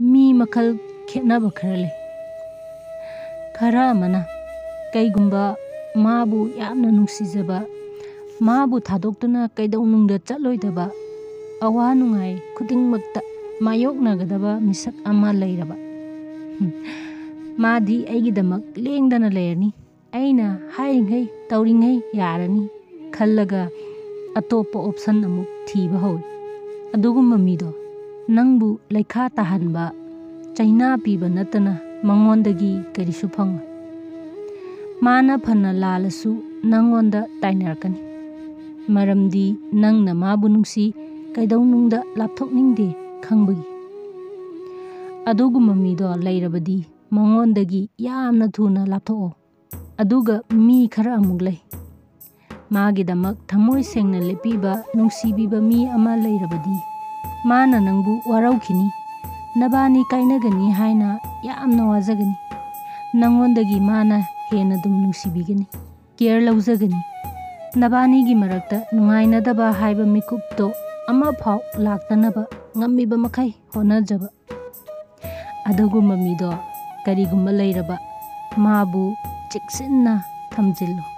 मी मखल खेनब खरा ले खरा मना कईगुंबा माबू यामना नुंसीजबा माबू थादोक्तुना कईदौनुंगदा चलोइदबा अवा नुंगाई खुदिंगमक्ता मायोक्नगदबा मिसक अमा लैरबा मादी अईगिदमक लेंगदना लेरनी अईना हाइरिंगै तौरिंगै यारनी खल्लगा अतोप्पा ऑप्शन अमुक थीबा हौई अदुगुंबा मीदो नंबू लैखा ताहनबा चाइना पीबा नतना मंगोंदगी करिसु फंग माना फन्ना लालसु नंगोंदा ताइनरकनी मरमदी नंगना माबू नुंसी कईदौनुंगदा लापथोकनिंगदे खंबगी अदुगुंबा मीदो लैरबदी मंगोंदगी यामना थुना लापथोओ अदुगा मी खरा अमुक लै मागिदमक थमोय सेंगना लेपीबा नुंसीबीबा मी अमा लैरबदी माना नंबू वारौखिनी नबानी काइनगनी हाइना यामना वाजगनी नंगोंदगी माना हेना दुम नुंसीबीगनी केयर लौजगनी नबानीगी मरक्ता नुंगाइनदबा हाइबा मिकुपतो अमा फाव लाक्तनबा ngamiba makai honajaba adugumba mido karigumba leiraba mabu cheksinna thamjillu